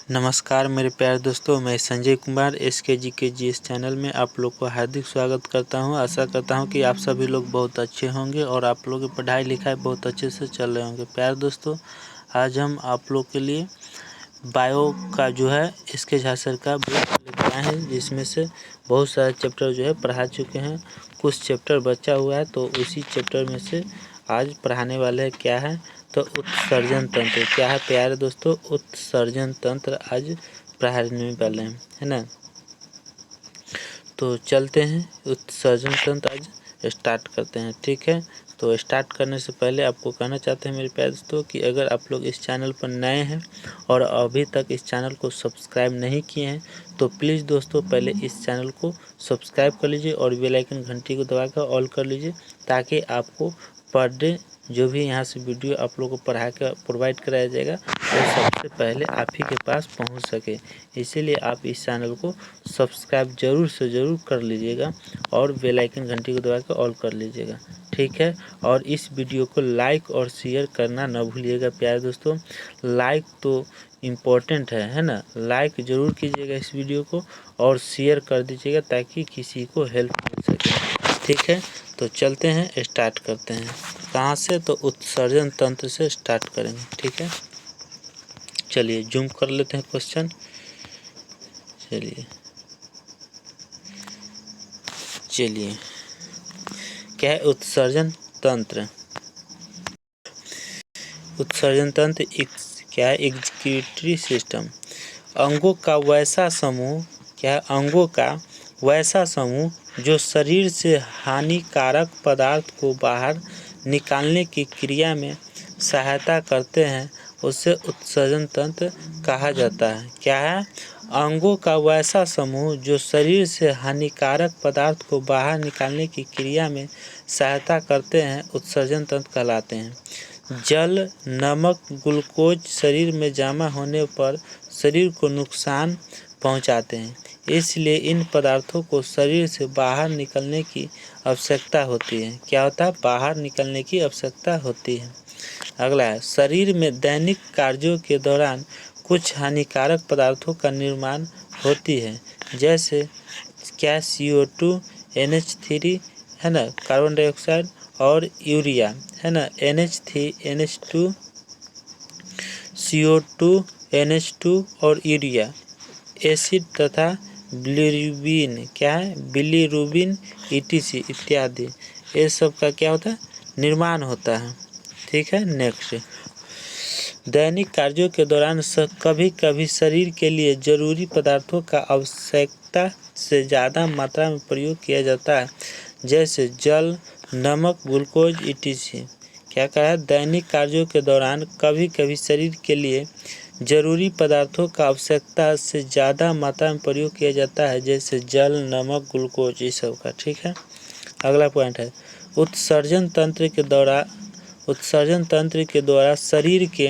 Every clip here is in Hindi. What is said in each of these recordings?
नमस्कार मेरे प्यारे दोस्तों, मैं संजय कुमार SKGKG इस चैनल में आप लोग को हार्दिक स्वागत करता हूं। आशा करता हूं कि आप सभी लोग बहुत अच्छे होंगे और आप लोगों की पढ़ाई लिखाई बहुत अच्छे से चल रहे होंगे। प्यारे दोस्तों, आज हम आप लोग के लिए बायो का जो है SK झा सर का बुक लेकर आए हैं, जिसमें से बहुत सारे चैप्टर जो है पढ़ा चुके हैं। कुछ चैप्टर बचा हुआ है, तो उसी चैप्टर में से आज पढ़ाने वाले हैं। क्या है तो उत्सर्जन तंत्र। क्या है प्यारे दोस्तों? उत्सर्जन तंत्र आज पढ़ाने वाले हैं, है ना। तो चलते हैं, उत्सर्जन तंत्र आज स्टार्ट करते हैं। ठीक है, तो स्टार्ट करने से पहले आपको कहना चाहते हैं मेरे प्यारे दोस्तों कि अगर आप लोग इस चैनल पर नए हैं और अभी तक इस चैनल को सब्सक्राइब नहीं किए हैं, तो प्लीज़ दोस्तों पहले इस चैनल को सब्सक्राइब कर लीजिए और बेल आइकन घंटी को दबाकर ऑल कर लीजिए, ताकि आपको पर डे जो भी यहाँ से वीडियो आप लोगों को पढ़ा कर प्रोवाइड कराया जाएगा वो सबसे पहले आप ही के पास पहुँच सके। इसीलिए आप इस चैनल को सब्सक्राइब ज़रूर से ज़रूर कर लीजिएगा और बेल आइकन घंटी को दबा कर ऑल कर लीजिएगा। ठीक है, और इस वीडियो को लाइक और शेयर करना ना भूलिएगा प्यारे दोस्तों। लाइक तो इम्पोर्टेंट है ना। लाइक ज़रूर कीजिएगा इस वीडियो को और शेयर कर दीजिएगा ताकि किसी को हेल्प मिल सके। ठीक है, तो चलते हैं, स्टार्ट करते हैं। कहाँ से? तो उत्सर्जन तंत्र से स्टार्ट करेंगे। ठीक है, चलिए जूम कर लेते हैं क्वेश्चन। चलिए क्या है उत्सर्जन तंत्र? उत्सर्जन तंत्र क्या है? Executory system. अंगों का वैसा समूह, क्या है? अंगों का वैसा समूह जो शरीर से हानिकारक पदार्थ को बाहर निकालने की क्रिया में सहायता करते हैं, उसे उत्सर्जन तंत्र कहा जाता है। क्या है? अंगों का वैसा समूह जो शरीर से हानिकारक पदार्थ को बाहर निकालने की क्रिया में सहायता करते हैं, उत्सर्जन तंत्र कहलाते हैं। जल, नमक, ग्लूकोज शरीर में जमा होने पर शरीर को नुकसान पहुंचाते हैं, इसलिए इन पदार्थों को शरीर से बाहर निकलने की आवश्यकता होती है। क्या होता है? बाहर निकलने की आवश्यकता होती है। अगला है, शरीर में दैनिक कार्यों के दौरान कुछ हानिकारक पदार्थों का निर्माण होती है, जैसे क्या? CO2, NH3, है ना, कार्बन डाइऑक्साइड और यूरिया, है ना, NH3, NH2, CO2, NH2 और यूरिया, एसिड तथा बिलिरुबिन, क्या है? बिलिरुबिन ETC इत्यादि, ये सब का क्या होता है? निर्माण होता है। ठीक है, नेक्स्ट, दैनिक कार्यों के दौरान कभी कभी शरीर के लिए जरूरी पदार्थों का आवश्यकता से ज़्यादा मात्रा में प्रयोग किया जाता है, जैसे जल, नमक, ग्लूकोज ETC। क्या कहा है? दैनिक कार्यों के दौरान कभी कभी शरीर के लिए जरूरी पदार्थों का आवश्यकता से ज़्यादा मात्रा में प्रयोग किया जाता है, जैसे जल, नमक, ग्लूकोज, ये सब का। ठीक है, अगला पॉइंट है, उत्सर्जन तंत्र के द्वारा शरीर के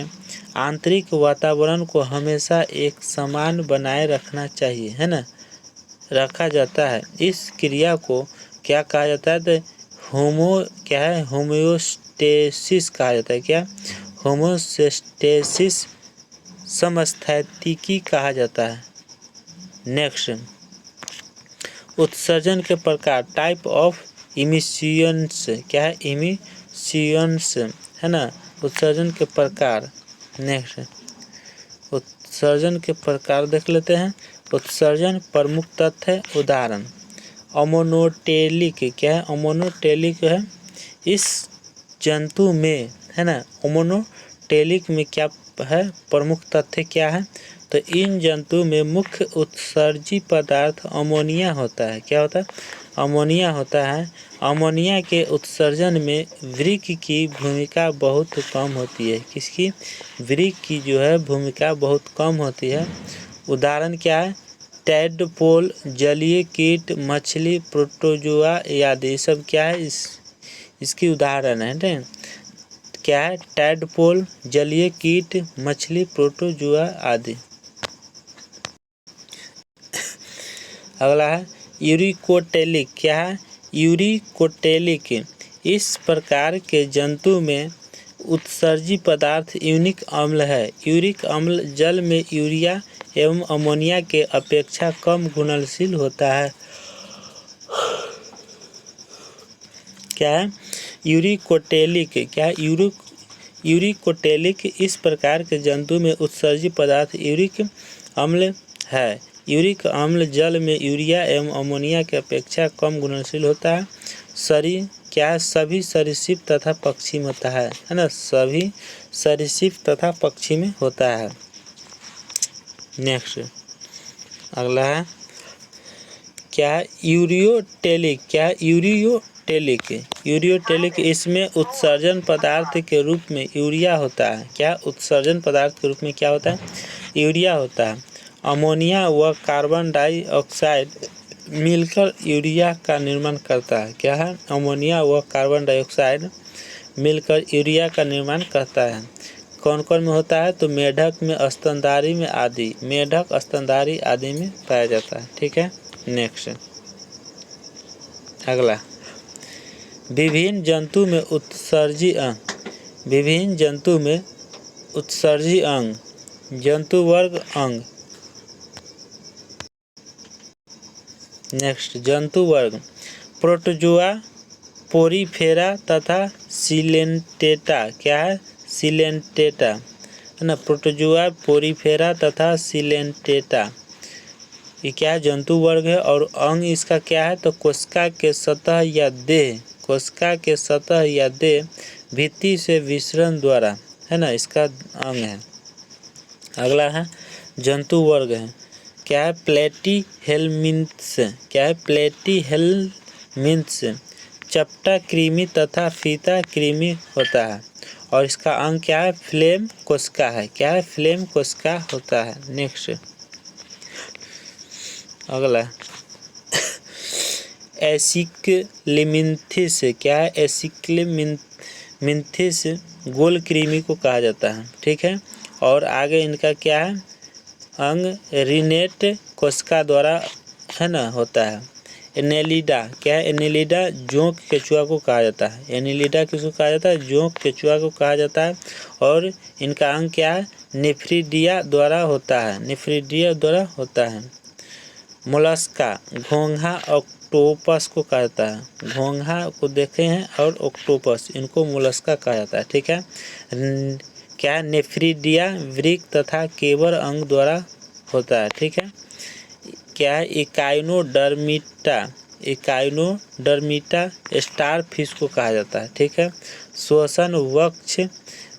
आंतरिक वातावरण को हमेशा एक समान बनाए रखना चाहिए, है ना, रखा जाता है। इस क्रिया को क्या कहा जाता है? तो क्या है? होम्योस्टेसिस कहा जाता है। क्या? होम्योस्टेसिस, समस्थैतिकी कहा जाता है। नेक्स्ट, उत्सर्जन के प्रकार, टाइप ऑफ इमिशंस। क्या है? इमिशंस, है ना, उत्सर्जन के प्रकार। नेक्स्ट, उत्सर्जन के प्रकार देख लेते हैं। उत्सर्जन प्रमुख तथ्य है, उदाहरण अमोनोटेलिक। क्या है? अमोनोटेलिक है इस जंतु में, है ना। अमोनोटेलिक में क्या है? प्रमुख तथ्य क्या है? तो इन जंतु में मुख्य उत्सर्जी पदार्थ अमोनिया होता है। क्या होता है? अमोनिया होता है। अमोनिया के उत्सर्जन में वृक्क की भूमिका बहुत कम होती है। किसकी? वृक्क की जो है भूमिका बहुत कम होती है। उदाहरण क्या है? टैडपोल, जलीय कीट, मछली, प्रोटोजोआ आदि, सब क्या है? इसकी उदाहरण है। ठीक, क्या है? टैडपोल, जलीय कीट, मछली, प्रोटोजोआ आदि। अगला है यूरिकोटेलिक। क्या है? यूरिकोटेलिक इस प्रकार के जंतु में उत्सर्जी पदार्थ यूरिक अम्ल है। यूरिक अम्ल जल में यूरिया एवं अमोनिया के अपेक्षा कम घुलनशील होता है। क्या है? यूरिकोटेलिक। क्या है? यूरिकोटेलिक इस प्रकार के जंतु में उत्सर्जी पदार्थ यूरिक अम्ल है। यूरिक अम्ल जल में यूरिया एवं अमोनिया की अपेक्षा कम घुलनशील होता है। क्या है? सभी सरीसृप तथा पक्षी में होता है ना? सभी सरीसृप तथा पक्षी में होता है। नेक्स्ट अगला है क्या? यूरियोटेलिक। क्या? यूरियोटेलिक इसमें उत्सर्जन पदार्थ के रूप में यूरिया होता है। क्या? उत्सर्जन पदार्थ के रूप में क्या होता है? यूरिया होता है। अमोनिया व कार्बन डाइऑक्साइड मिलकर यूरिया का निर्माण करता है। क्या है? अमोनिया व कार्बन डाइऑक्साइड मिलकर यूरिया का निर्माण करता है। कौन कौन में होता है? तो मेढक में, स्तनधारी में आदि। मेढक, स्तनधारी आदि में पाया जाता है। ठीक है। नेक्स्ट अगला, विभिन्न जंतु में उत्सर्जी अंग। विभिन्न जंतु में उत्सर्जी अंग, जंतु वर्ग अंग। नेक्स्ट जंतु वर्ग, प्रोटोजोआ, पोरीफेरा तथा सिलेंटेटा। क्या है? सिलेंटेटा है ना। प्रोटोजोआ, पोरीफेरा तथा सिलेंटेटा ये क्या है? जंतु वर्ग है। और अंग इसका क्या है? तो कोशिका के सतह या देह, कोशिका के सतह या देह भित्ति से विसरण द्वारा है ना, इसका अंग है। अगला है जंतु वर्ग है क्या है? प्लेटीहेल्मिन्थ्स। क्या है? प्लेटीहेल्मिन्थ्स चपटा कृमि तथा फीता कृमि होता है। और इसका अंग क्या है? फ्लेम कोशिका है। क्या है? फ्लेम कोशिका होता है। नेक्स्ट अगला एसिक्लिमिन्थिस। क्या है? एसिक्लिमिन्थिस गोल कृमि को कहा जाता है। ठीक है। और आगे इनका क्या है? अंग रिनेट कोशिका द्वारा है ना होता है। एनेलिडा। क्या है? एनेलिडा जोंक केचुआ को कहा जाता है। एनेलिडा किसको कहा जाता है? जोंक केचुआ को कहा जाता है। और इनका अंग क्या है? नेफ्रिडिया द्वारा होता है। नेफ्रिडिया द्वारा होता है। मोलस्का, घोंघा ऑक्टोपस को कहा जाता है। घोंघा को देखे हैं और ऑक्टोपस, इनको मोलस्का कहा जाता है। ठीक है। क्या है? नेफ्रिडिया वृक्क तथा केबर अंग द्वारा होता है। ठीक है। क्या है? इकाइनोडर्मिटा। इकाइनोडर्मिटा स्टार फिश को कहा जाता है। ठीक है। श्वसन वक्ष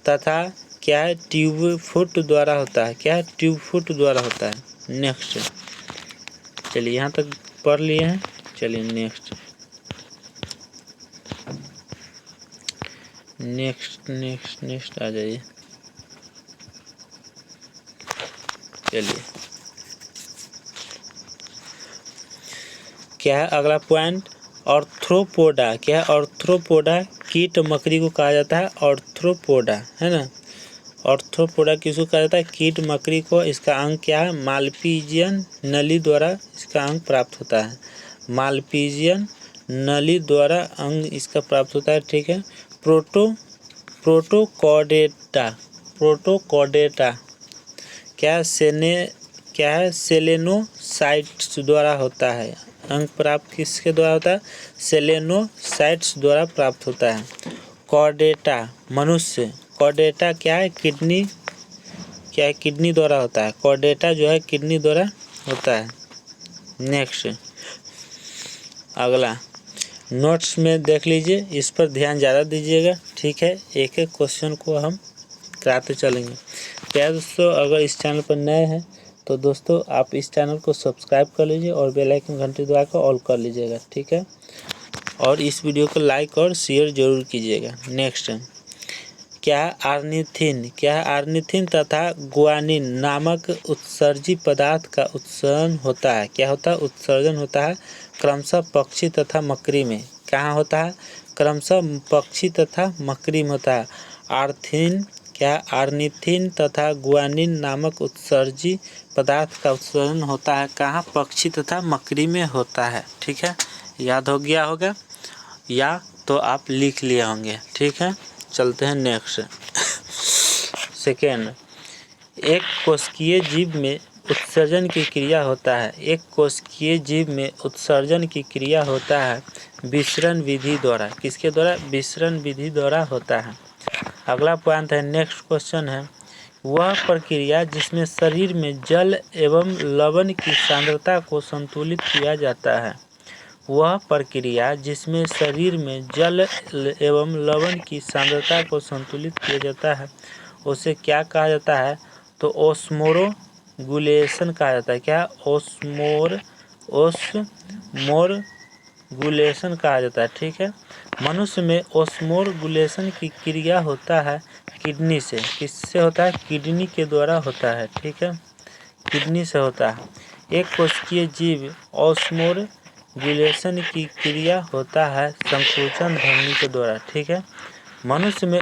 तथा क्या है? ट्यूबफुट द्वारा होता है। क्या है? ट्यूबफुट द्वारा होता है। नेक्स्ट चलिए यहाँ तक पढ़ लिए हैं। चलिए नेक्स्ट नेक्स्ट नेक्स्ट नेक्स्ट आ जाइए। चलिए क्या है अगला पॉइंट? ऑर्थ्रोपोडा। क्या है? ऑर्थ्रोपोडा कीट मकड़ी को कहा जाता है। ऑर्थ्रोपोडा है ना। ऑर्थ्रोपोडा किसको कहा जाता है? कीट मकड़ी को। इसका अंग क्या है? मालपीजियन नली द्वारा इसका अंग प्राप्त होता है। मालपीजियन नली द्वारा अंग इसका प्राप्त होता है। ठीक है। प्रोटोकॉर्डेटा। प्रोटोकॉर्डेटा क्या है? सेलेनोसाइट्स द्वारा होता है। अंग प्राप्त किसके द्वारा होता है? सेलेनोसाइट्स द्वारा प्राप्त होता है। कॉर्डेटा मनुष्य। कॉर्डेटा क्या है? किडनी। क्या है? किडनी द्वारा होता है। कॉर्डेटा जो है किडनी द्वारा होता है। नेक्स्ट अगला नोट्स में देख लीजिए, इस पर ध्यान ज़्यादा दीजिएगा। ठीक है। एक एक क्वेश्चन को हम कराते चलेंगे। प्यारे दोस्तों, अगर इस चैनल पर नए हैं तो दोस्तों आप इस चैनल को सब्सक्राइब कर लीजिए और बेल आइकन घंटी दबाकर ऑल कर लीजिएगा। ठीक है। और इस वीडियो को लाइक और शेयर जरूर कीजिएगा। नेक्स्ट क्या है? आर्निथिन। क्या है? आर्निथिन तथा गुआनिन नामक उत्सर्जी पदार्थ का उत्सर्जन होता है। क्या होता है? उत्सर्जन होता है क्रमशः पक्षी तथा मकड़ी में। कहाँ होता है? क्रमशः पक्षी तथा मकड़ी में होता है। आर्निथिन तथा गुआनिन नामक उत्सर्जी पदार्थ का उत्सर्जन होता है कहाँ? पक्षी तथा मकड़ी में होता है। ठीक है। याद हो गया होगा या तो आप लिख लिए होंगे। ठीक है। चलते हैं नेक्स्ट। सेकेंड, एक कोशिकीय जीव में उत्सर्जन की क्रिया होता है। एक कोशिकीय जीव में उत्सर्जन की क्रिया होता है विसरण विधि द्वारा। किसके द्वारा? विसरण विधि द्वारा होता है। अगला पॉइंट है, नेक्स्ट क्वेश्चन है, वह प्रक्रिया जिसमें शरीर में जल एवं लवण की सांद्रता को संतुलित किया जाता है। वह प्रक्रिया जिसमें शरीर में जल एवं लवण की सांद्रता को संतुलित किया जाता है उसे क्या कहा जाता है? तो ओस्मोरगुलेशन कहा जाता है। क्या? ओस्मोरगुलेशन कहा जाता है। ठीक है। मनुष्य में ओस्मोरगुलेशन की क्रिया होता है किडनी से। किससे होता है? किडनी के द्वारा होता है। ठीक है, किडनी से होता है। एक कोशिकीय जीव ओस्मोरगुलेशन की क्रिया होता है संकुचन ध्वनि के द्वारा। ठीक है। मनुष्य में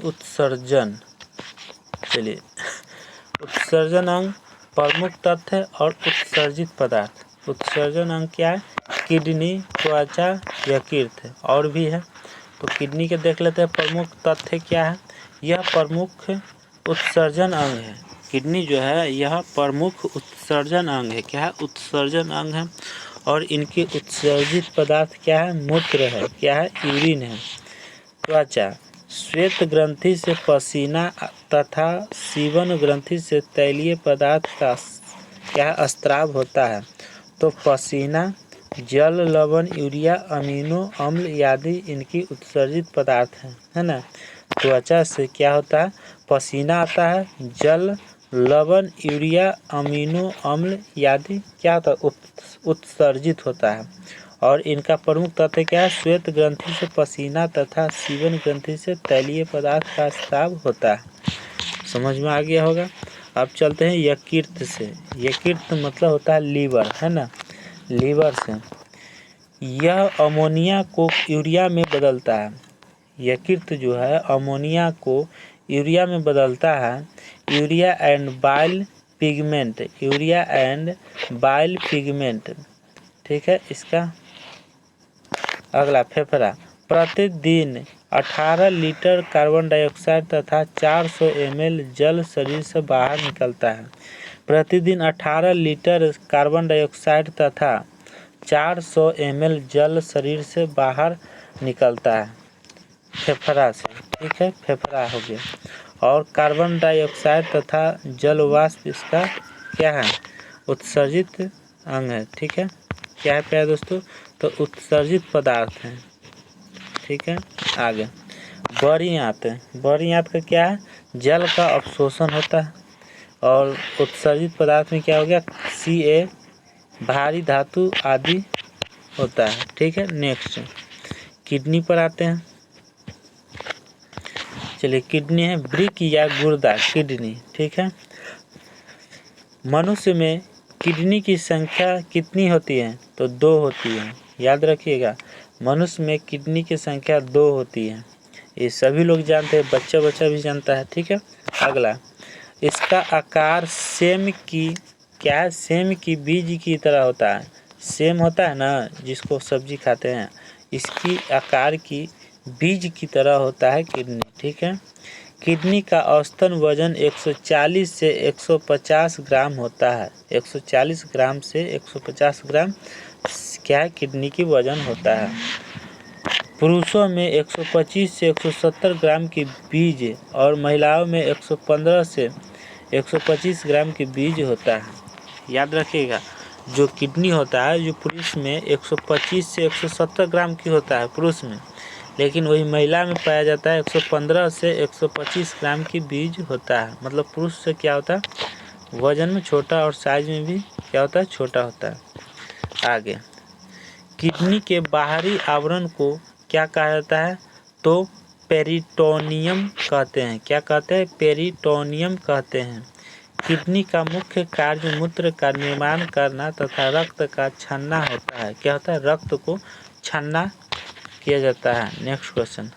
उत्सर्जन चलिए, उत्सर्जन अंग, प्रमुख तथ्य और उत्सर्जित पदार्थ। उत्सर्जन अंग क्या है? किडनी, त्वचा, यकृत और भी है। तो किडनी के देख लेते हैं। प्रमुख तथ्य क्या है? यह प्रमुख उत्सर्जन अंग है। किडनी जो है यह प्रमुख उत्सर्जन अंग है। क्या है? उत्सर्जन अंग है। और इनके उत्सर्जित पदार्थ क्या है? मूत्र है। क्या है? यूरिन है। त्वचा, श्वेत ग्रंथि से पसीना तथा सीवन ग्रंथि से तैलीय पदार्थ का क्या है? स्त्राव होता है। तो पसीना, जल, लवण, यूरिया, अमीनो अम्ल आदि इनकी उत्सर्जित पदार्थ हैं, है ना। त्वचा से क्या होता है? पसीना आता है, जल, लवण, यूरिया, अमीनो अम्ल आदि क्या होता है? उत्सर्जित होता है। और इनका प्रमुख तथ्य क्या है? श्वेत ग्रंथि से पसीना तथा सीवन ग्रंथि से तैलीय पदार्थ का स्राव होता है। समझ में आ गया होगा। अब चलते हैं यकृत से। यकृत मतलब होता है लीवर, है ना। लीवर से यह अमोनिया को यूरिया में बदलता है। यकृत जो है अमोनिया को यूरिया में बदलता है। Urea and bile pigment. ठीक है। इसका अगला, फेफड़ा, प्रतिदिन 18 लीटर कार्बन डाइऑक्साइड तथा 400 ml जल शरीर से बाहर निकलता है। प्रतिदिन 18 लीटर कार्बन डाइऑक्साइड तथा 400 ml जल शरीर से बाहर निकलता है फेफड़ा से। ठीक है, फेफड़ा हो गया। और कार्बन डाइऑक्साइड तथा जल वाष्प इसका क्या है? उत्सर्जित अंग है। ठीक है। क्या है प्यारे दोस्तों? तो उत्सर्जित पदार्थ हैं। ठीक है। आगे बड़ी आंत। बड़ी आंत का क्या है? जल का अवशोषण होता है। और उत्सर्जित पदार्थ में क्या हो गया? Ca, भारी धातु आदि होता है। ठीक है। नेक्स्ट किडनी पर आते हैं। चलिए, किडनी है वृक्क या गुर्दा किडनी। ठीक है। मनुष्य में किडनी की संख्या कितनी होती है? तो 2 होती है। याद रखिएगा, मनुष्य में किडनी की संख्या 2 होती है। ये सभी लोग जानते हैं, बच्चा भी जानता है। ठीक है। अगला, इसका आकार सेम की क्या है? सेम की बीज की तरह होता है। सेम होता है ना, जिसको सब्जी खाते हैं, इसकी आकार की बीज की तरह होता है किडनी। ठीक है। किडनी का औसतन वजन 140 से 150 ग्राम होता है। 140 ग्राम से 150 ग्राम क्या है? किडनी की वजन होता है। पुरुषों में 125 से 170 ग्राम की बीज और महिलाओं में 115 से 125 ग्राम की बीज होता है। याद रखिएगा, जो किडनी होता है जो पुरुष में 125 से 170 ग्राम की होता है पुरुष में, लेकिन वही महिला में पाया जाता है 115 से 125 ग्राम की बीज होता है। मतलब पुरुष से क्या होता है? वजन में छोटा और साइज में भी क्या होता है? छोटा होता है। आगे, किडनी के बाहरी आवरण को क्या कहा जाता है? तो पेरिटोनियम कहते हैं। क्या कहते हैं? पेरिटोनियम कहते हैं। किडनी का मुख्य कार्य मूत्र का निर्माण करना तथा रक्त का छानना होता है। क्या होता है? रक्त को छानना किया जाता है। नेक्स्ट क्वेश्चन,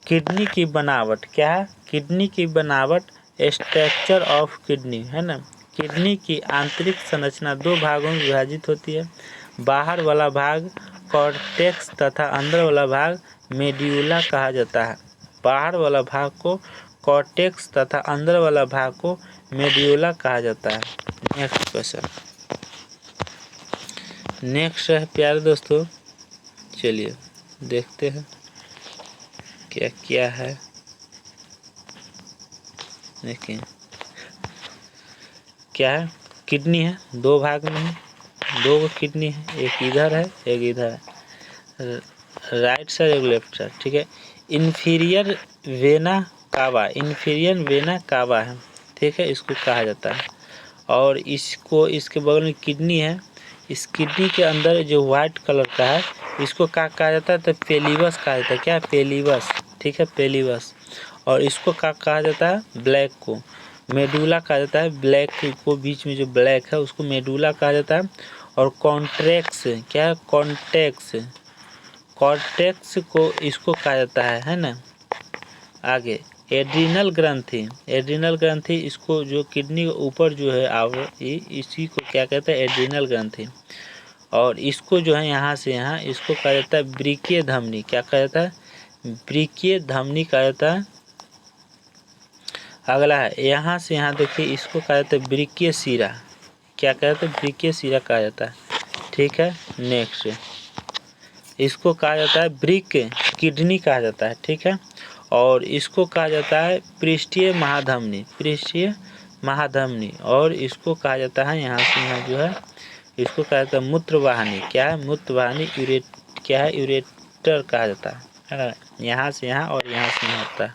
किडनी की बनावट क्या है? किडनी की बनावट, स्ट्रक्चर ऑफ किडनी, है ना। किडनी की आंतरिक संरचना 2 भागों में विभाजित होती है। बाहर वाला भाग कॉर्टेक्स तथा अंदर वाला भाग मेड्यूला कहा जाता है। बाहर वाला भाग को कॉर्टेक्स तथा अंदर वाला भाग को मेड्यूला कहा जाता है। नेक्स्ट क्वेश्चन, नेक्स्ट है प्यारे दोस्तों, चलिए देखते हैं क्या क्या है। देखिए क्या है, किडनी है, दो भाग में है, दो किडनी है, एक इधर है एक इधर है, राइट साइड एक लेफ्ट साइड, ठीक है। Inferior vena cava, inferior vena cava है, ठीक है, इसको कहा जाता है। और इसको इसके बगल में किडनी है, इस किडनी के अंदर जो वाइट कलर का है इसको क्या कहा जाता है, तो पेलिवस कहा जाता है। क्या, पेलिवस, ठीक है, पेलिवस। और इसको क्या कहा जाता है, ब्लैक को मेडुला कहा जाता है। ब्लैक को बीच में जो ब्लैक है उसको मेडुला कहा जाता है। और कॉन्ट्रेक्स, क्या है, कॉन्टेक्स, कॉर्टेक्स को इसको कहा जाता है ना। आगे एड्रिनल ग्रंथि, एड्रिनल ग्रंथि, इसको जो किडनी के ऊपर जो है इसी को क्या कहते हैं, एड्रिनल ग्रंथि। और इसको जो है यहाँ से यहाँ इसको कहा जाता है ब्रिकीय धमनी। क्या कहा जाता है, ब्रिकीय धमनी कहा जाता है। अगला है यहाँ से यहाँ देखिए, इसको कहा जाता है ब्रिकीय शिरा। क्या कहा जाता है, ब्रिकीय शिरा कहा जाता है, ठीक है। नेक्स्ट इसको कहा जाता है ब्रिक किडनी कहा जाता है, ठीक है। और इसको कहा जाता है पृष्ठीय महाधमनी, पृष्ठीय महाधमनी। और इसको कहा जाता है यहाँ से यहाँ जो है इसको कहा जाता है मूत्रवाहिनी। क्या है, मूत्रवाहिनी, क्या है, यूरेटर कहा जाता है ना। यहाँ से यहाँ और यहाँ से यहाँ होता है।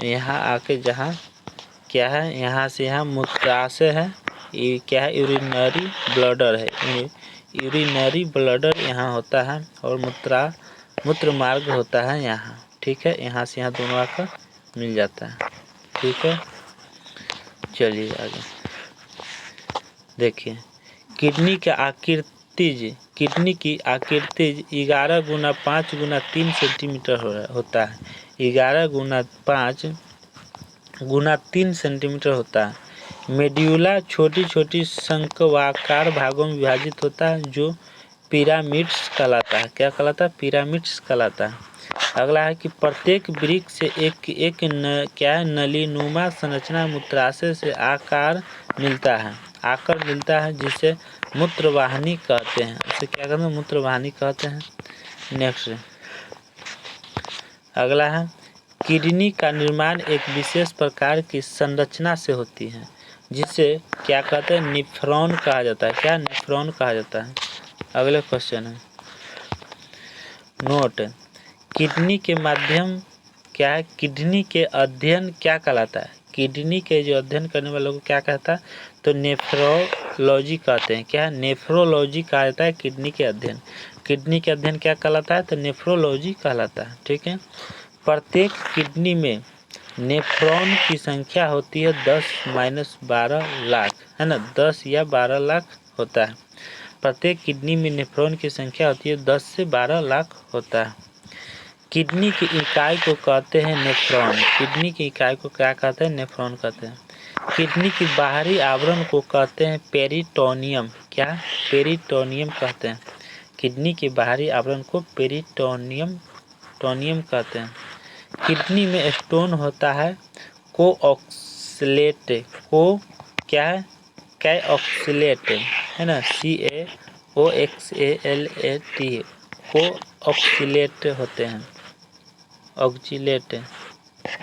यहाँ आके जहाँ क्या है, यहाँ से यहाँ मूत्राशय है, ये क्या है, यूरिनरी ब्लडर है, यूरिनरी ब्लडर यहाँ होता है। और मूत्र मार्ग होता है यहाँ, ठीक है। यहाँ से यहाँ दोनों आकर मिल जाता है, ठीक है। चलिए आगे देखिए, किडनी के आकृतिज, किडनी की आकृतिज 11 गुना 5 गुना 3 सेंटीमीटर होता है। 11 गुना 5 गुना 3 सेंटीमीटर होता है। मेड्यूला छोटी छोटी शंक्वाकार भागों में विभाजित होता है जो पिरामिड्स कहलाता है। क्या कहलाता है, पिरामिड्स कहलाता है। अगला है कि प्रत्येक वृक्क से एक क्या है, नलीनुमा संरचना मूत्राशय से आकार मिलता है, जिसे मूत्रवाहिनी कहते हैं। इसे क्या कहते हैं, मूत्रवाहिनी कहते हैं। नेक्स्ट अगला है, किडनी का निर्माण एक विशेष प्रकार की संरचना से होती है जिसे क्या कहते हैं, नेफ्रॉन कहा जाता है। क्या, नेफ्रॉन कहा जाता है। अगले क्वेश्चन है, नोट, किडनी के माध्यम क्या है, किडनी के अध्ययन क्या कहलाता है। किडनी के जो अध्ययन करने वालों को क्या कहता है, तो नेफ्रोलॉजी कहते हैं। क्या, नेफ्रोलॉजी कहा जाता है किडनी के अध्ययन। किडनी के अध्ययन क्या कहलाता है, तो नेफ्रोलॉजी कहलाता है, ठीक है। प्रत्येक किडनी में नेफ्रॉन की संख्या होती है 10-12 लाख, है ना, 10 या 12 लाख होता है। प्रत्येक किडनी में नेफ्रॉन की संख्या होती है 10 से 12 लाख होता है। किडनी की इकाई को कहते हैं नेफ्रॉन। किडनी की इकाई को क्या कहते हैं, नेफ्रॉन कहते हैं। किडनी की बाहरी आवरण को कहते हैं पेरिटोनियम। क्या, पेरिटोनियम कहते हैं। किडनी के बाहरी आवरण को पेरिटोनियम कहते हैं। किडनी में स्टोन होता है कोऑक्सलेट, को क्या है, कैऑक्सलेट, है ना, CAOXALAT, कोऑक्सलेट होते हैं। ऑक्जिलेट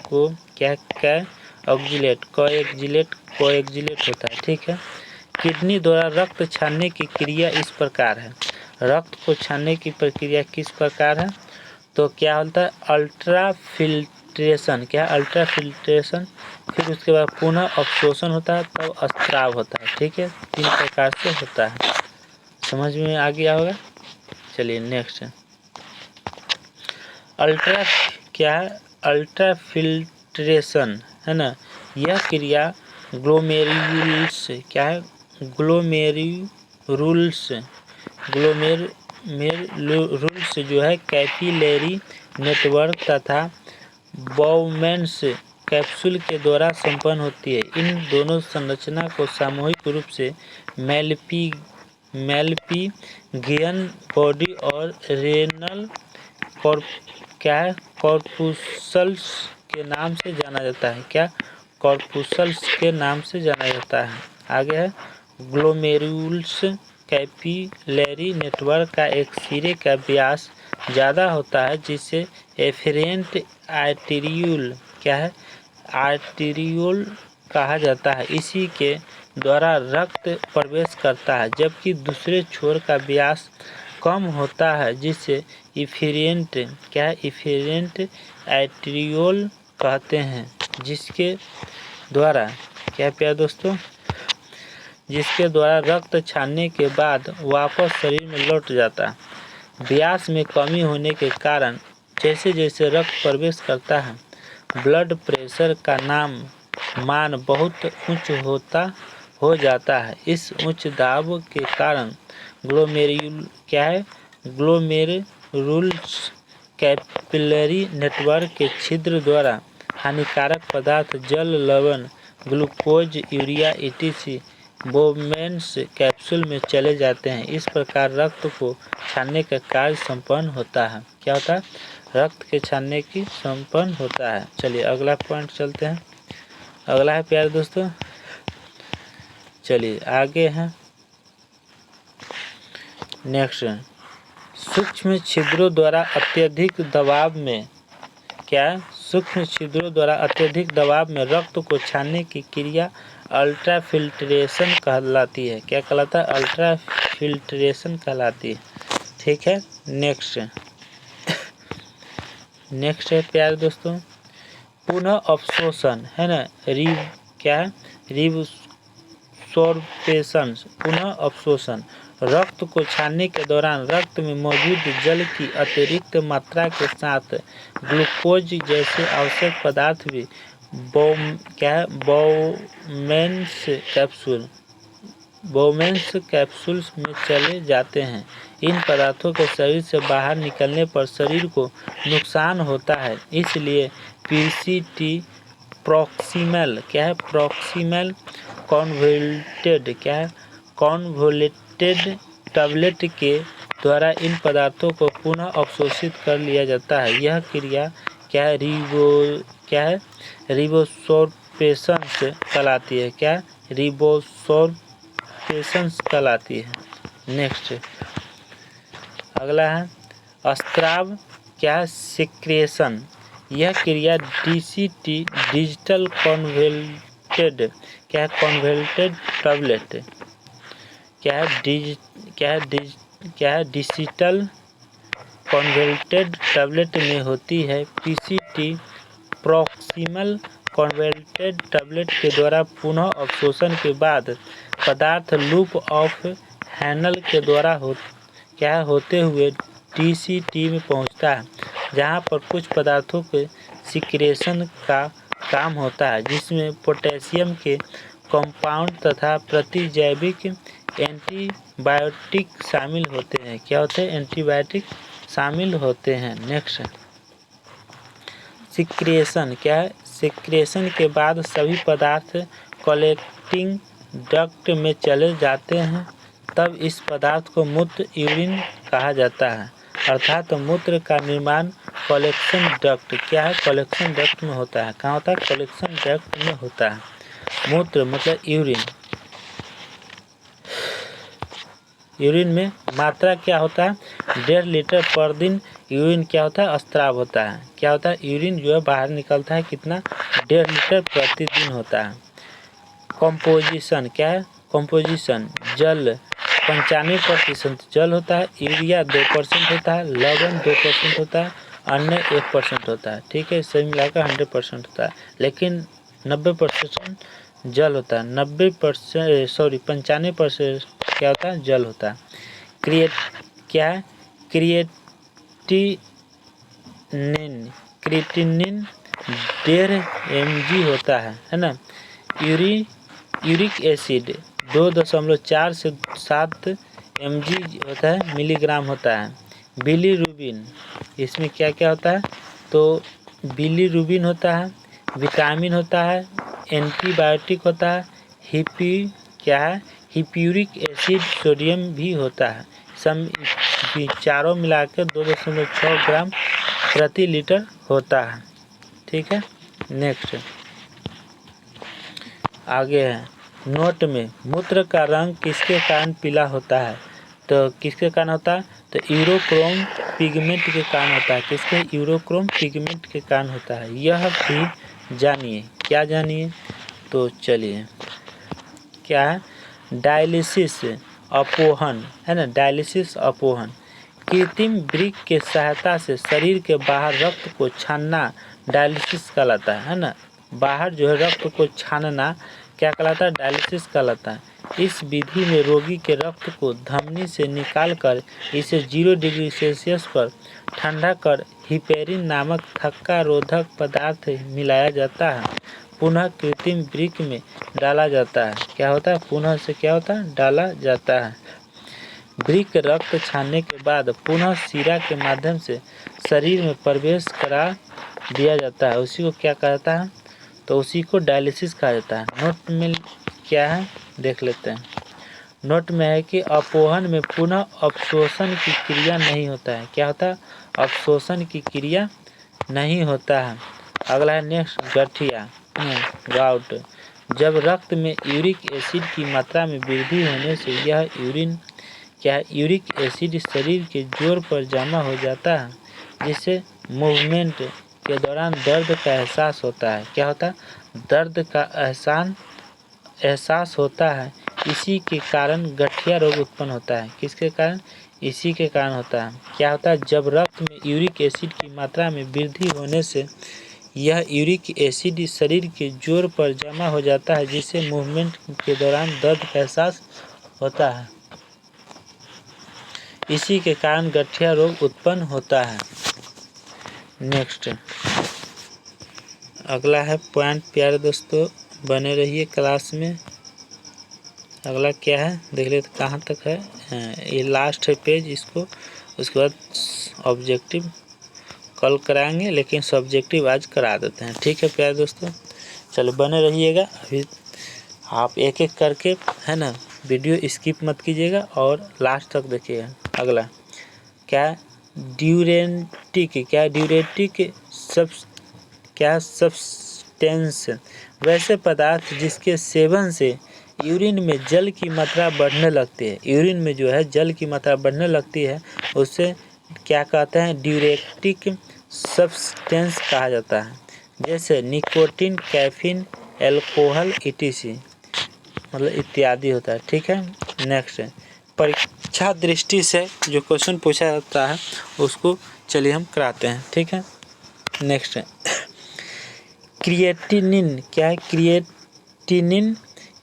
को क्या, ऑक्जिलेट, कोएक्जिलेट होता है, ठीक है। किडनी द्वारा रक्त छानने की क्रिया इस प्रकार है। रक्त को छानने की प्रक्रिया किस प्रकार है, तो क्या होता है, अल्ट्रा फिल्ट्रेशन। क्या, अल्ट्रा फिल्ट्रेशन, फिर उसके बाद पुनः अवशोषण होता है, तब स्त्राव होता है, ठीक है। 3 प्रकार से होता है, समझ में आ गया होगा। चलिए नेक्स्ट, अल्ट्रा क्या है, अल्ट्रा फिल्ट्रेशन, है ना। यह क्रिया ग्लोमेरुल्स, क्या है, ग्लोमेरुल्स जो है कैपिलरी नेटवर्क तथा बाउमेंस कैप्सूल के द्वारा संपन्न होती है। इन दोनों संरचना को सामूहिक रूप से मेलपीगियन बॉडी और रेनल कॉर्पुसल्स के नाम से जाना जाता है। क्या कॉर्पुसल्स के नाम से जाना जाता है। आगे है ग्लोमेरुल्स कैपिलरी नेटवर्क का एक सिरे का व्यास ज़्यादा होता है जिसे एफेरेंट आर्टेरियोल क्या है आर्टेरियोल कहा जाता है। इसी के द्वारा रक्त प्रवेश करता है, जबकि दूसरे छोर का व्यास कम होता है जिसे इफेरेंट क्या है इफेरेंट आर्टेरियोल कहते हैं, जिसके द्वारा क्या प्यारे दोस्तों जिसके द्वारा रक्त छानने के बाद वापस शरीर में लौट जाता है। व्यास में कमी होने के कारण जैसे जैसे रक्त प्रवेश करता है, ब्लड प्रेशर का मान बहुत उच्च हो जाता है। इस उच्च दाब के कारण ग्लोमेरुलस कैपिलरी नेटवर्क के छिद्र द्वारा हानिकारक पदार्थ जल, लवण, glucose, urea etc. Bowman's capsule में चले जाते हैं। इस प्रकार रक्त को छानने का कार्य संपन्न होता है। क्या होता है? रक्त के छानने की संपन्न होता है। चलिए अगला पॉइंट चलते हैं। अगला है प्यारे दोस्तों, चलिए आगे हैं नेक्स्ट, सूक्ष्म छिद्रों द्वारा अत्यधिक दबाव में सूक्ष्म छिद्रों द्वारा अत्यधिक दबाव में रक्त को छानने की क्रिया अल्ट्राफिल्ट्रेशन कहलाती है। क्या कहलाता है? अल्ट्राफिल्ट्रेशन कहलाती है। ठीक है, नेक्स्ट है प्यारे दोस्तों, पुनः अवशोषण है ना, रिबसोर्प्शन। पुनः अवशोषण रक्त को छानने के दौरान रक्त में मौजूद जल की अतिरिक्त मात्रा के साथ ग्लूकोज जैसे आवश्यक पदार्थ भी बोमेन्स कैप्सूल्स में चले जाते हैं। इन पदार्थों के शरीर से बाहर निकलने पर शरीर को नुकसान होता है, इसलिए PCT proximal proximal convoluted tablet के द्वारा इन पदार्थों को पुनः अवशोषित कर लिया जाता है। यह क्रिया रिबोसोर्प्शन कहलाती है। रिबोसोर्प्शन कहलाती है। नेक्स्ट अगला है स्त्राव सिक्रेशन। यह क्रिया DCT digital convoluted tablet digital convoluted tablet में होती है। पीसीटी प्रॉक्सिमल कॉन्वोलेटेड टैबलेट के द्वारा पुनः अवशोषण के बाद पदार्थ लूप ऑफ हैनल के द्वारा होते हुए डीसीटी में पहुंचता है, जहां पर कुछ पदार्थों के सिक्रेशन का काम होता है, जिसमें पोटेशियम के कंपाउंड तथा प्रतिजैविक एंटीबायोटिक शामिल होते हैं। क्या होते हैं? एंटीबायोटिक शामिल होते हैं। नेक्स्ट सिक्रेशन सिक्रेशन के बाद सभी पदार्थ कलेक्टिंग डक्ट में चले जाते हैं, तब इस पदार्थ को मूत्र यूरिन कहा जाता है। अर्थात मूत्र का निर्माण कलेक्शन डक्ट कलेक्शन डक्ट में होता है। कहाँ होता है? कलेक्शन डक्ट में होता है। मूत्र मतलब यूरिन में मात्रा क्या होता है? 1.5 लीटर पर दिन यूरिन क्या होता है? स्त्राव होता है। क्या होता है? यूरिन जो है बाहर निकलता है, कितना? 1.5 लीटर प्रतिदिन होता है। कंपोजिशन कंपोजिशन जल 95% जल होता है, यूरिया 2% होता है, लवण 2% होता है, अन्य 1% होता है। ठीक है, सभी मिलाकर 100% होता है, लेकिन 90% जल होता है। 95% क्या होता है? जल होता है। क्रिएटिनिन 1.5 mg होता है ना। यूरिक एसिड 2.4 से 7 mg होता है, मिलीग्राम होता है। बिलीरुबिन, इसमें क्या क्या होता है? तो बिलीरुबिन होता है, विटामिन होता है, एंटीबायोटिक होता है, हिप्यूरिक एसिड, सोडियम भी होता है। चारों मिलाकर 2.6 ग्राम प्रति लीटर होता है। ठीक है, नेक्स्ट आगे है। नोट में मूत्र का रंग किसके कारण पीला होता है? तो किसके कारण होता है? तो यूरोक्रोम पिगमेंट के कारण होता है। किसके? यूरोक्रोम पिगमेंट के कारण होता है। यह भी जानिए, क्या जानिए? तो चलिए, क्या है? डायलिसिस अपोहन है ना, डायलिसिस अपोहन। कृत्रिम वृक्क के सहायता से शरीर के बाहर रक्त को छानना डायलिसिस कहलाता है ना। बाहर जो है रक्त को छानना क्या कहलाता है? डायलिसिस कहलाता है। इस विधि में रोगी के रक्त को धमनी से निकालकर इसे 0 डिग्री सेल्सियस पर ठंडा कर हिपेरिन नामक थक्का रोधक पदार्थ मिलाया जाता है, पुनः कृत्रिम वृक्क में डाला जाता है। क्या होता है? पुनः से क्या होता है? डाला जाता है। वृक्क रक्त छानने के बाद पुनः शिरा के माध्यम से शरीर में प्रवेश करा दिया जाता है। उसी को क्या कहता है? तो उसी को डायलिसिस कहा जाता है। नोट में क्या है देख लेते हैं। नोट में है कि अपोहन में पुनः अवशोषण की क्रिया नहीं होता है। क्या होता है? अवशोषण की क्रिया नहीं होता है। अगला है नेक्स्ट, गठिया गाउट। जब रक्त में यूरिक एसिड की मात्रा में वृद्धि होने से यह यूरिक एसिड शरीर के जोड़ पर जमा हो जाता है, जिससे मूवमेंट के दौरान दर्द का एहसास होता है। क्या होता है? दर्द का एहसास होता है। इसी के कारण गठिया रोग उत्पन्न होता है। किसके कारण? इसी के कारण होता है। क्या होता है? जब रक्त में यूरिक एसिड की मात्रा में वृद्धि होने से यह यूरिक एसिड शरीर के जोड़ पर जमा हो जाता है, जिससे मूवमेंट के दौरान दर्द का एहसास होता है। इसी के कारण गठिया रोग उत्पन्न होता है। नेक्स्ट अगला है पॉइंट। प्यारे दोस्तों बने रहिए क्लास में। अगला क्या है देख लेते कहाँ तक है। ये लास्ट है पेज, इसको उसके बाद ऑब्जेक्टिव कल कराएंगे, लेकिन सब्जेक्टिव आज करा देते हैं। ठीक है प्यारे दोस्तों, चलो बने रहिएगा। अभी आप एक एक करके है ना वीडियो स्किप मत कीजिएगा और लास्ट तक देखिएगा। अगला क्या? ड्यूरेटिक सब्सटेंस वैसे पदार्थ जिसके सेवन से यूरिन में जल की मात्रा बढ़ने लगती है। यूरिन में जो है जल की मात्रा बढ़ने लगती है, उससे क्या कहते हैं? ड्यूरेटिक सब्सटेंस कहा जाता है। जैसे निकोटीन, कैफीन, एल्कोहल etc, मतलब इत्यादि होता है। ठीक है, नेक्स्ट परीक्षा दृष्टि से जो क्वेश्चन पूछा जाता है उसको चलिए हम कराते हैं। ठीक है, नेक्स्ट क्रिएटिनिन। क्या है? क्रिएटिनिन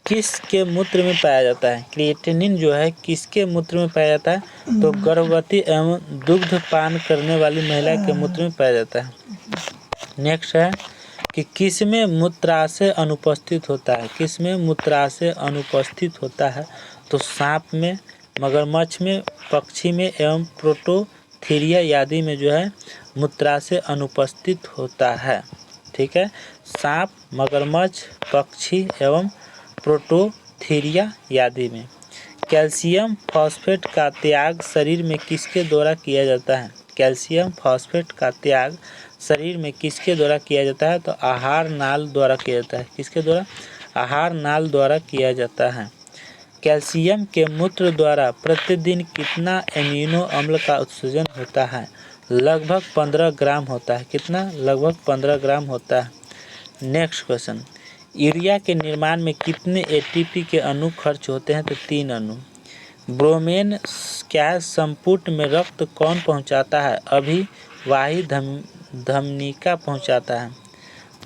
किसके मूत्र में पाया जाता है? क्रिएटिनिन जो है किसके मूत्र में पाया जाता है? तो गर्भवती एवं दुग्ध पान करने वाली महिला के मूत्र में पाया जाता है। नेक्स्ट है कि किसमें मूत्राशय अनुपस्थित होता है? किसमें मूत्राशय अनुपस्थित होता है? तो सांप में, मगरमच्छ में, पक्षी में एवं प्रोटोथीरिया आदि में जो है मूत्राशय अनुपस्थित होता है। ठीक है, सांप, मगरमच्छ, पक्षी एवं प्रोटोथीरिया आदि में। कैल्शियम फॉस्फेट का त्याग शरीर में किसके द्वारा किया जाता है? कैल्शियम फॉस्फेट का त्याग शरीर में किसके द्वारा किया जाता है? तो आहार नाल द्वारा किया जाता है। किसके द्वारा? आहार नाल द्वारा किया जाता है। कैल्शियम के मूत्र द्वारा प्रतिदिन कितना एमिनो अम्ल का उत्सर्जन होता है? लगभग 15 ग्राम होता है। कितना? लगभग 15 ग्राम होता है। नेक्स्ट क्वेश्चन, यूरिया के निर्माण में कितने एटीपी के अणु खर्च होते हैं? तो 3 अणु। ब्रोमेन क्या है? संपुट में रक्त कौन पहुंचाता है? अभिवाही धमनिका पहुंचाता है।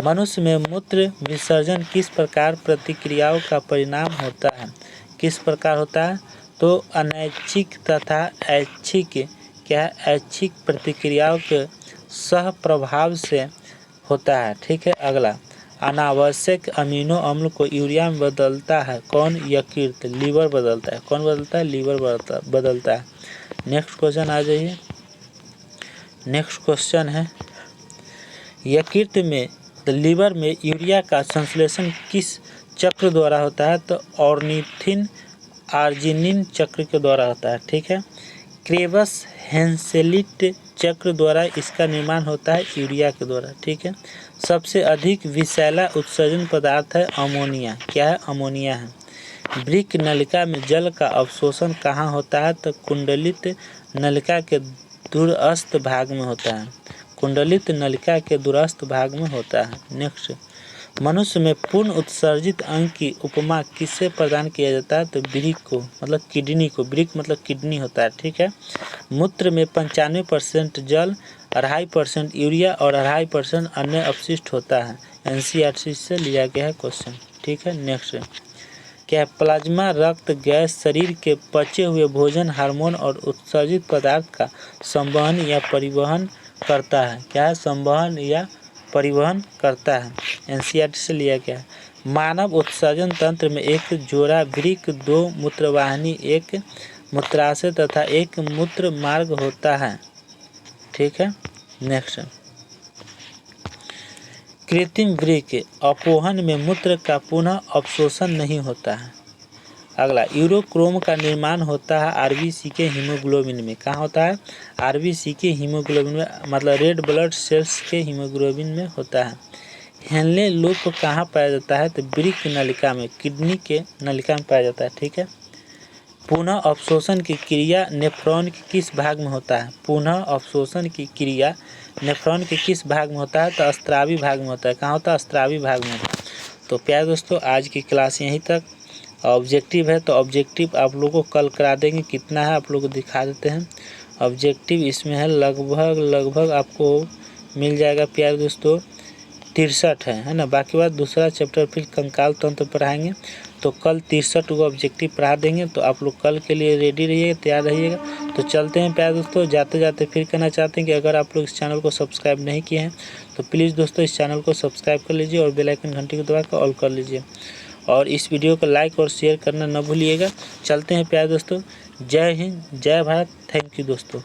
मनुष्य में मूत्र विसर्जन किस प्रकार प्रतिक्रियाओं का परिणाम होता है? किस प्रकार होता है? तो अनैच्छिक तथा ऐच्छिक क्या है? ऐच्छिक प्रतिक्रियाओं के सह प्रभाव से होता है। ठीक है, अगला अनावश्यक अमीनो अम्ल को यूरिया में बदलता है कौन? यकृत, लीवर बदलता है। कौन बदलता है? लीवर बदलता है। नेक्स्ट क्वेश्चन आ जाइए। नेक्स्ट क्वेश्चन है यकृत में लीवर में यूरिया का संश्लेषण किस चक्र द्वारा होता है? तो ऑर्निथिन आर्जिनिन चक्र के द्वारा होता है, ठीक है। क्रेबस हेंसेलिट चक्र द्वारा इसका निर्माण होता है यूरिया के द्वारा, ठीक है। सबसे अधिक विषैला उत्सर्जन पदार्थ है अमोनिया। क्या है? अमोनिया है। वृक्क नलिका में जल का अवशोषण कहाँ होता है? तो कुंडलित नलिका के दूरस्थ भाग में होता है। कुंडलित नलिका के दूरस्थ भाग में होता है। नेक्स्ट, मनुष्य में पूर्ण उत्सर्जित अंग की उपमा किससे प्रदान किया जाता है? तो वृक्क को, मतलब किडनी को। वृक्क मतलब किडनी होता है, ठीक है। मूत्र में 95% जल, 2.5% यूरिया और 2.5% अन्य अपशिष्ट होता है। NCERT से लिया गया है क्वेश्चन, ठीक है। नेक्स्ट, क्या प्लाज्मा रक्त गैस शरीर के पचे हुए भोजन, हार्मोन और उत्सर्जित पदार्थ का संवहन या परिवहन करता है? क्या है? संवहन या परिवहन करता है। NCERT से लिया गया है। मानव उत्सर्जन तंत्र में एक जोड़ा वृक्क, 2 मूत्रवाहिनी, 1 मूत्राशय तथा 1 मूत्र मार्ग होता है, ठीक है। नेक्स्ट, कृत्रिम वृक्क अपोहन में मूत्र का पुनः अवशोषण नहीं होता है। अगला, यूरोक्रोम का निर्माण होता है RBC के हीमोग्लोबिन में। कहाँ होता है? RBC के हीमोग्लोबिन में, मतलब रेड ब्लड सेल्स के हीमोग्लोबिन में होता है। हेनले लूप कहाँ पाया जाता है? तो वृक्क नलिका में, किडनी के नलिका में पाया जाता है, ठीक है। पुनः अवशोषण की क्रिया नेफ्रॉन के किस भाग में होता है? पुनः अवशोषण की क्रिया नेफ्रॉन के किस भाग में होता है? तो स्रावी भाग में होता है। कहाँ होता है? स्रावी भाग में होता है। तो प्यारे दोस्तों, आज की क्लास यहीं तक। ऑब्जेक्टिव है तो ऑब्जेक्टिव आप लोगों को कल करा देंगे। कितना है आप लोग को दिखा देते हैं। ऑब्जेक्टिव इसमें है लगभग आपको मिल जाएगा प्यारे दोस्तों 63 है ना। बाकी बात दूसरा चैप्टर फिर कंकाल तंत्र पढ़ाएंगे, तो कल 63 को ऑब्जेक्टिव पढ़ा देंगे। तो आप लोग कल के लिए रेडी रहिएगा, तैयार रहिएगा। तो चलते हैं प्यारे दोस्तों। जाते जाते फिर कहना चाहते हैं कि अगर आप लोग इस चैनल को सब्सक्राइब नहीं किए हैं तो प्लीज़ दोस्तों इस चैनल को सब्सक्राइब कर लीजिए और बेल आइकन घंटी को दबा कर ऑल कर लीजिए, और इस वीडियो को लाइक और शेयर करना न भूलिएगा। चलते हैं प्यारे दोस्तों। जय हिंद, जय भारत। थैंक यू दोस्तों।